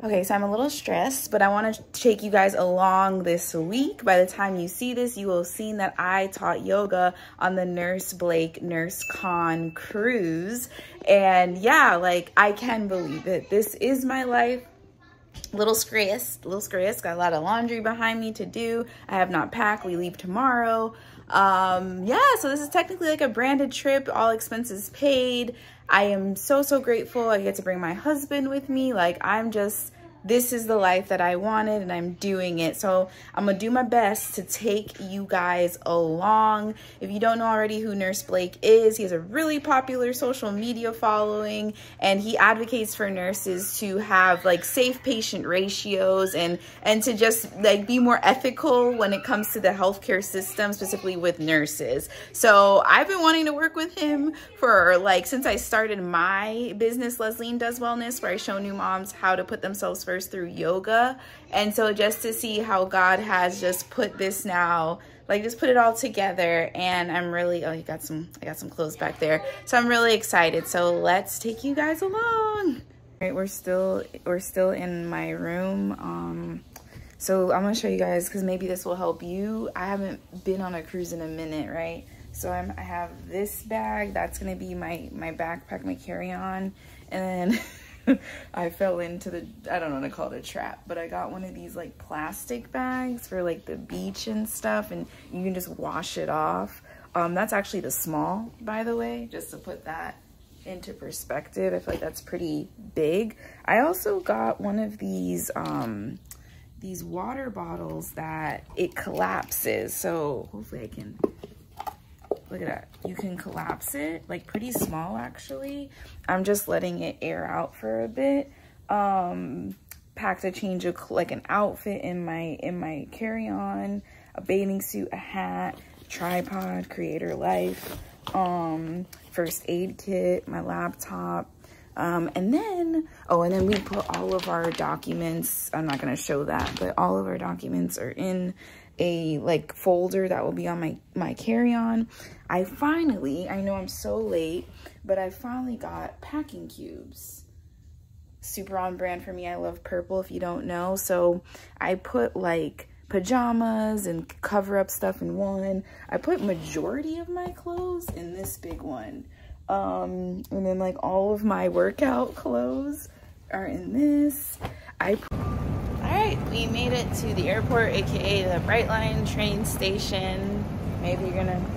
Okay, so I'm a little stressed, but I want to take you guys along this week. By the time you see this, you will have seen that I taught yoga on the Nurse Blake Nurse Con cruise. And yeah, like, I can believe it. This is my life. Little stressed, got a lot of laundry behind me to do. I have not packed, we leave tomorrow. Yeah, so this is technically like a branded trip, all expenses paid. I am so grateful. I get to bring my husband with me. Like, this is the life that I wanted and I'm doing it. So I'm gonna do my best to take you guys along. If you don't know already who Nurse Blake is, he has a really popular social media following and he advocates for nurses to have like safe patient ratios and to just like be more ethical when it comes to the healthcare system, specifically with nurses. So I've been wanting to work with him for like since I started my business, Lesline Does Wellness, where I show new moms how to put themselves first through yoga. And so just to see how God has just put this now, like just put it all together, and I'm really, oh, I got some clothes back there, so I'm really excited. So let's take you guys along. All right, we're still in my room. So I'm gonna show you guys because maybe this will help you. I haven't been on a cruise in a minute, right? So I have this bag that's gonna be my backpack, my carry-on, and then I fell into I don't know what to call it, a trap, but I got one of these like plastic bags for like the beach and stuff, and you can just wash it off. That's actually the small, by the way, just to put that into perspective. I feel like that's pretty big. I also got one of these water bottles that it collapses. So hopefully I can, look at that. You can collapse it, like pretty small actually. I'm just letting it air out for a bit. Packed a change of like an outfit in my carry-on, a bathing suit, a hat, tripod, Creator Life, first aid kit, my laptop, and then we put all of our documents. I'm not gonna show that, but all of our documents are in a like folder that will be on my carry-on. I know I'm so late, but I finally got packing cubes. Super on brand for me. I love purple, if you don't know. So I put like pajamas and cover up stuff in one. I put majority of my clothes in this big one. And then like all of my workout clothes are in this. Alright, we made it to the airport, aka the Brightline train station. Maybe you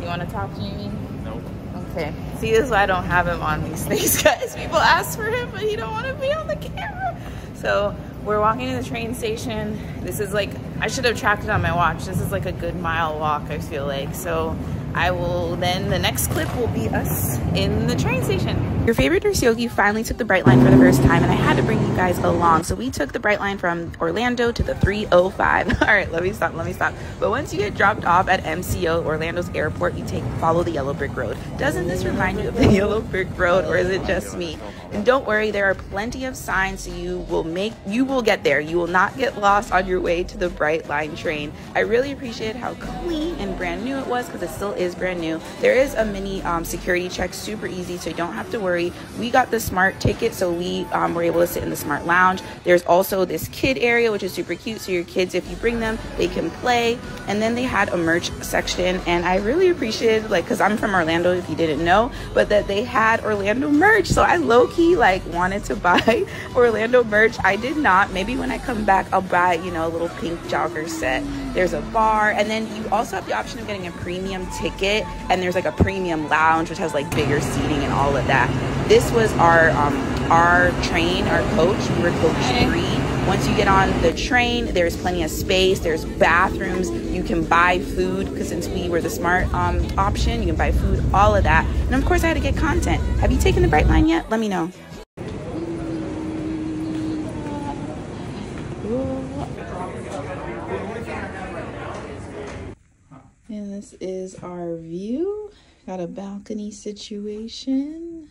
want to talk to me? Nope. Okay. See, this is why I don't have him on these things, guys. People ask for him, but he don't want to be on the camera. So we're walking to the train station. This is like, I should have tracked it on my watch. This is like a good mile walk, I feel like. So the next clip will be us in the train station. Your Favorite Nurse Yogi finally took the Brightline for the first time, and I had to bring you guys along. So we took the Brightline from Orlando to the 305. All right, let me stop. But once you get dropped off at MCO, Orlando's airport, you follow the yellow brick road. Doesn't this remind you of the yellow brick road, or is it just me? And don't worry, there are plenty of signs, so you will get there. You will not get lost on your way to the Brightline train. I really appreciate how clean and brand new it was, because it still is brand new. There is a mini security check, super easy, so you don't have to worry. We got the smart ticket, so we were able to sit in the smart lounge. There's also this kid area, which is super cute, so your kids, if you bring them, they can play. And then they had a merch section, and I really appreciated, like, because I'm from Orlando, if you didn't know, but that they had Orlando merch. So I low-key like wanted to buy Orlando merch. I did not. Maybe when I come back, I'll buy, you know, a little pink jogger set. There's a bar, and then you also have the option of getting a premium ticket, and there's like a premium lounge, which has like bigger seating and all of that. This was our train, our coach. We were coach 3. Once you get on the train, there's plenty of space. There's bathrooms. You can buy food, because since we were the smart option, you can buy food, all of that. And of course, I had to get content. Have you taken the Brightline yet? Let me know. And this is our view. Got a balcony situation.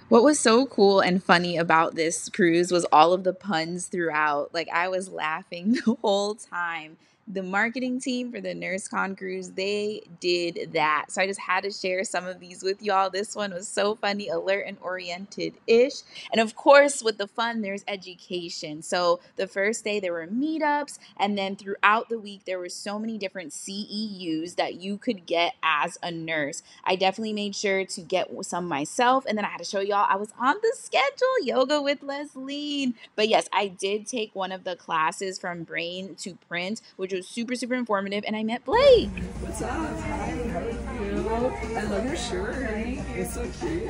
What was so cool and funny about this cruise was all of the puns throughout. Like, I was laughing the whole time. the marketing team for the NurseCon cruise, they did that. So I just had to share some of these with y'all. This one was so funny, alert and oriented-ish. And of course, with the fun, there's education. So the first day there were meetups, and then throughout the week, there were so many different CEUs that you could get as a nurse. I definitely made sure to get some myself, and then I had to show y'all I was on the schedule, Yoga with Lesline. But yes, I did take one of the classes from Brain to Print, which was super, super informative, and I met Blake. What's up? Hi, how are you? I love your shirt. It's so cute.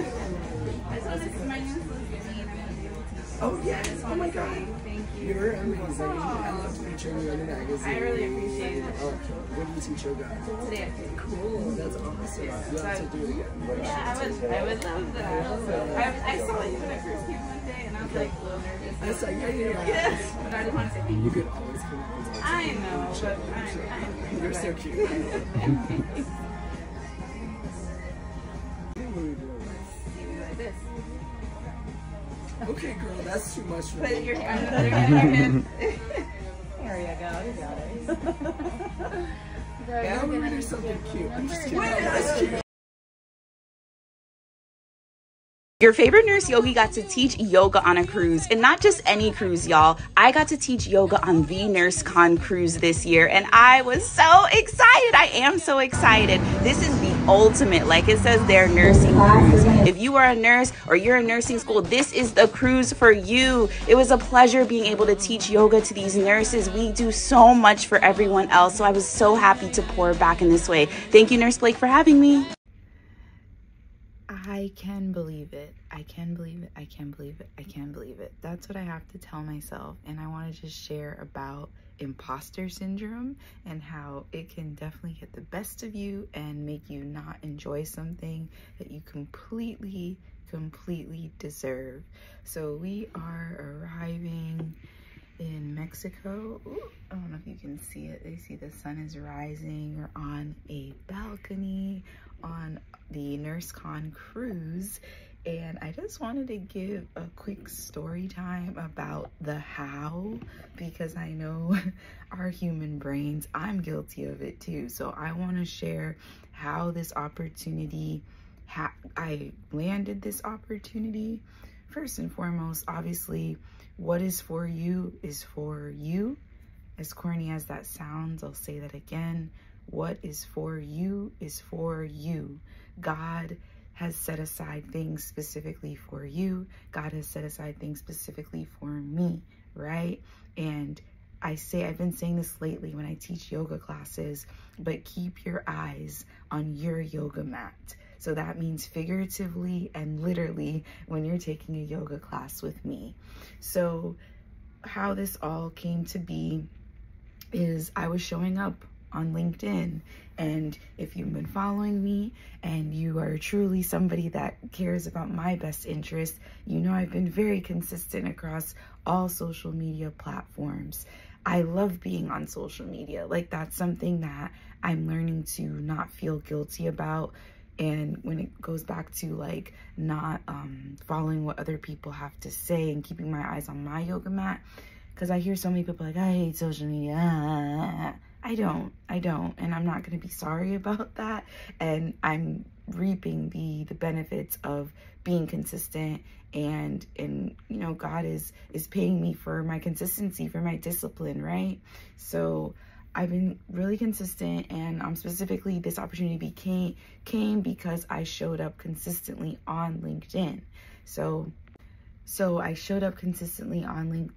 Oh, yes. Oh, my God. Thank you. You're amazing. I love featuring you in the magazine. I really appreciate it. When do you teach yoga? Today. Cool. That's awesome. You have to do it again. Yeah, I would love that. I saw you when I first came one day, and I was like a little nervous. I saw you. Yes, but I just want to say thank you. You could always come up. I know, but I know. You're so cute. What are we doing? Like this. Okay, girl, that's too much for me. Put your hand under your hand. There you go. You got it. Now we're gonna do something cute. I'm just kidding. That's cute. Your favorite nurse Yogi got to teach yoga on a cruise, and not just any cruise, y'all. I got to teach yoga on the NurseCon cruise this year, and I was so excited. I am so excited. This is the ultimate, like it says there, nursing cruise. If you are a nurse or you're in nursing school, this is the cruise for you. It was a pleasure being able to teach yoga to these nurses. We do so much for everyone else, so I was so happy to pour back in this way. Thank you, Nurse Blake, for having me. I can believe it. I can believe it. I can believe it. I can believe it. That's what I have to tell myself. And I want to just share about imposter syndrome and how it can definitely get the best of you and make you not enjoy something that you completely deserve. So we are arriving in Mexico. Ooh, I don't know if you can see it. They see the sun is rising. We're on a balcony on the NurseCon cruise, and I just wanted to give a quick story time about the how, because I know our human brains, I'm guilty of it too. So I want to share how this opportunity, I landed this opportunity. First and foremost, obviously, what is for you is for you. As corny as that sounds, I'll say that again. What is for you is for you. God has set aside things specifically for you. God has set aside things specifically for me, right? And I've been saying this lately when I teach yoga classes, but keep your eyes on your yoga mat. So that means figuratively and literally when you're taking a yoga class with me. So how this all came to be is I was showing up on LinkedIn, and if you've been following me and you are truly somebody that cares about my best interest, you know I've been very consistent across all social media platforms. I love being on social media. Like, that's something that I'm learning to not feel guilty about. And when it goes back to like not following what other people have to say and keeping my eyes on my yoga mat, because I hear so many people like, I hate social media. I don't, and I'm not going to be sorry about that. And I'm reaping the benefits of being consistent, and you know, God is paying me for my consistency, for my discipline, right? So I've been really consistent, and specifically this opportunity came because I showed up consistently on LinkedIn. So I showed up consistently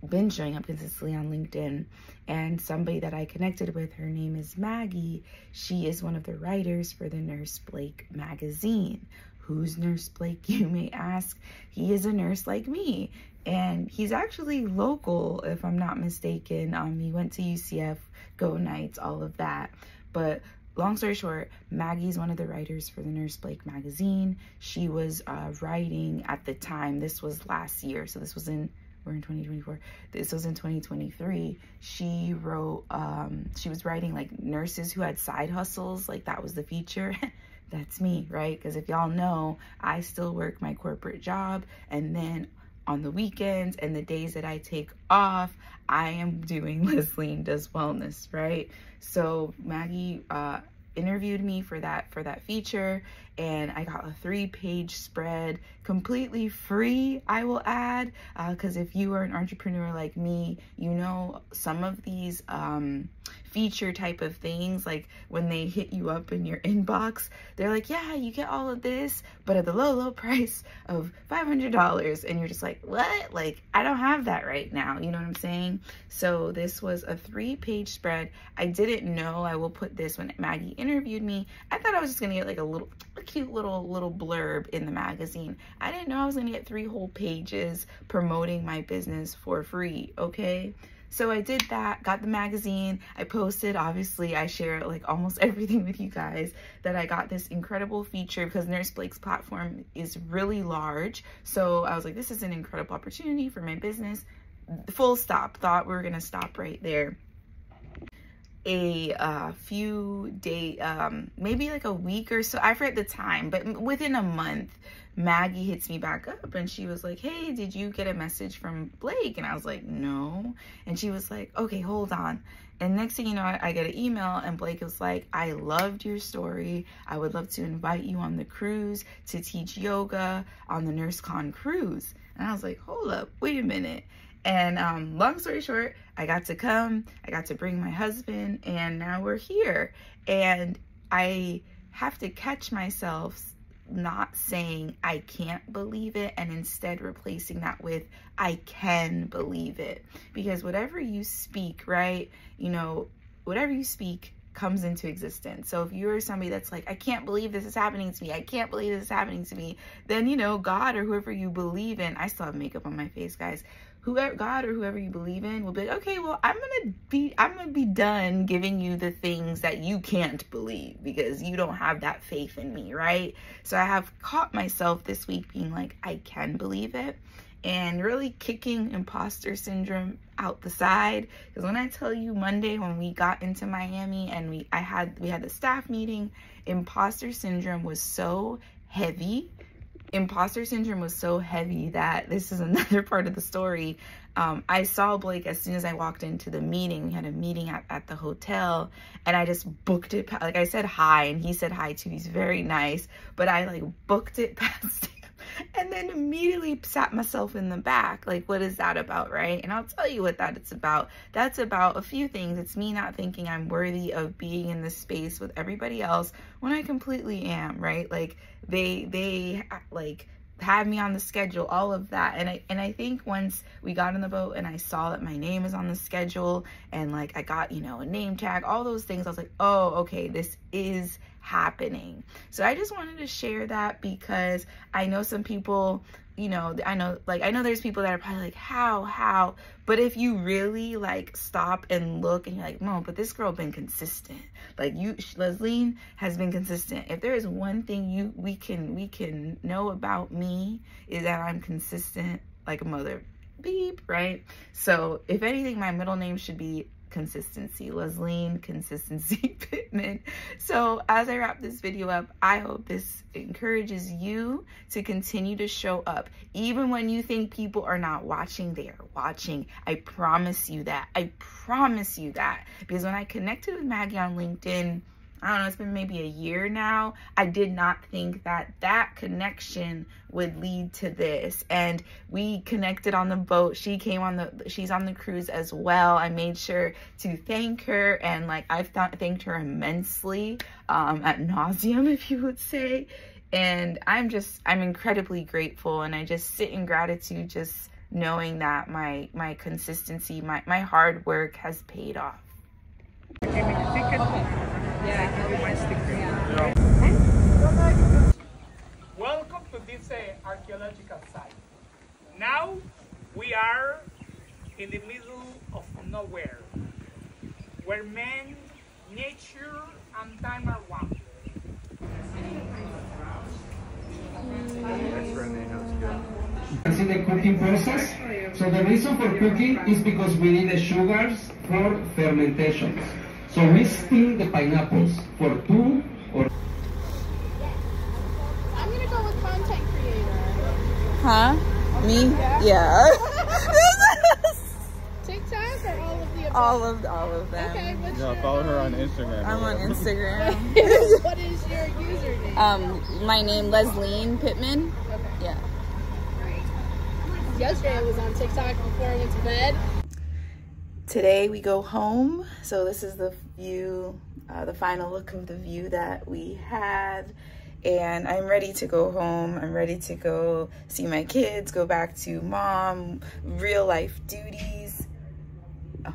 been showing up consistently on LinkedIn, and somebody that I connected with, her name is Maggie. She is one of the writers for the Nurse Blake magazine. Who's Nurse Blake, you may ask? He is a nurse like me, and he's actually local, if I'm not mistaken. He went to UCF, Go Knights, all of that. But long story short, Maggie's one of the writers for the Nurse Blake magazine. She was writing at the time, this was last year, so this was we're in 2024. This was in 2023. She wrote, she was writing like nurses who had side hustles, like that was the feature. That's me, right? Because if y'all know, I still work my corporate job, and then on the weekends and the days that I take off, I am doing Lesline Does Wellness, right? So Maggie interviewed me for that feature, and I got a 3-page spread completely free, I will add, because if you are an entrepreneur like me, you know some of these feature type of things, like when they hit you up in your inbox, they're like, yeah, you get all of this, but at the low price of $500, and you're just like, what? Like, I don't have that right now, you know what I'm saying? So this was a 3-page spread. I didn't know, I will put this, when Maggie interviewed me, I thought I was just gonna get like a cute little blurb in the magazine. I didn't know I was gonna get 3 whole pages promoting my business for free, okay? So I did that, got the magazine, I posted, obviously I share like almost everything with you guys, that I got this incredible feature because Nurse Blake's platform is really large. So I was like, this is an incredible opportunity for my business. Full stop, thought we were gonna stop right there. A few days, maybe like a week or so, I forget the time, but within a month, Maggie hits me back up and she was like, hey, did you get a message from Blake? And I was like, no. And she was like, okay, hold on. And next thing you know, I get an email and Blake was like, I loved your story. I would love to invite you on the cruise to teach yoga on the NurseCon cruise. And I was like, hold up, wait a minute. And long story short, I got to come, I got to bring my husband, and now we're here. And I have to catch myself not saying I can't believe it, and instead replacing that with I can believe it. Because whatever you speak, right, you know, whatever you speak comes into existence. So if you're somebody that's like, I can't believe this is happening to me, I can't believe this is happening to me, then, you know, God or whoever you believe in, I still have makeup on my face, guys, whoever, God or whoever you believe in will be like, okay, well, I'm gonna be done giving you the things that you can't believe because you don't have that faith in me, right? So I have caught myself this week being like, I can believe it, and really kicking imposter syndrome out the side. Because when I tell you Monday when we got into Miami and we had the staff meeting, imposter syndrome was so heavy. Imposter syndrome was so heavy that this is another part of the story. I saw Blake as soon as I walked into the meeting. We had a meeting at the hotel, and I just booked it. Like, I said hi, and he said hi too. He's very nice, but I like booked it past him and then immediately sat myself in the back. Like, what is that about, right? And I'll tell you what it's about. That's about a few things. It's me not thinking I'm worthy of being in this space with everybody else when I completely am, right? Like, they like have me on the schedule, all of that. And I think once we got on the boat and I saw that my name is on the schedule and like I got, you know, a name tag, all those things, I was like, oh, okay, this is happening. So I just wanted to share that because I know some people, you know, I know there's people that are probably like, how? But if you really like stop and look and you're like, no, but this girl been consistent. Like Lesline has been consistent. If there is one thing we can know about me is that I'm consistent like a mother beep, right? So if anything, my middle name should be consistency, Lesline Consistency Pittman. So as I wrap this video up, I hope this encourages you to continue to show up. Even when you think people are not watching, they are watching. I promise you that. I promise you that. Because when I connected with Maggie on LinkedIn, I don't know, it's been maybe a year now, I did not think that connection would lead to this. And we connected on the boat. She's on the cruise as well. I made sure to thank her, and like I've thanked her immensely, ad nauseum, if you would say. And I'm incredibly grateful, and I just sit in gratitude just knowing that my consistency, my hard work has paid off. Welcome to this archaeological site. Now we are in the middle of nowhere, where man, nature, and time are one. See the cooking process. So the reason for cooking is because we need the sugars for fermentations. So we steam the pineapples for 2 or... I'm gonna go with content creator. Huh? Me? Yeah. TikTok or all of the above? all of them. Okay, what's Yeah, follow her on Instagram. I'm on Instagram. what is your username? My name Lesline Pittman. Okay. Yeah. Yesterday I was on TikTok before I went to bed. Today we go home. So this is the view, the final look of the view that we had. And I'm ready to go home. I'm ready to go see my kids, go back to mom, real life duties. Oh.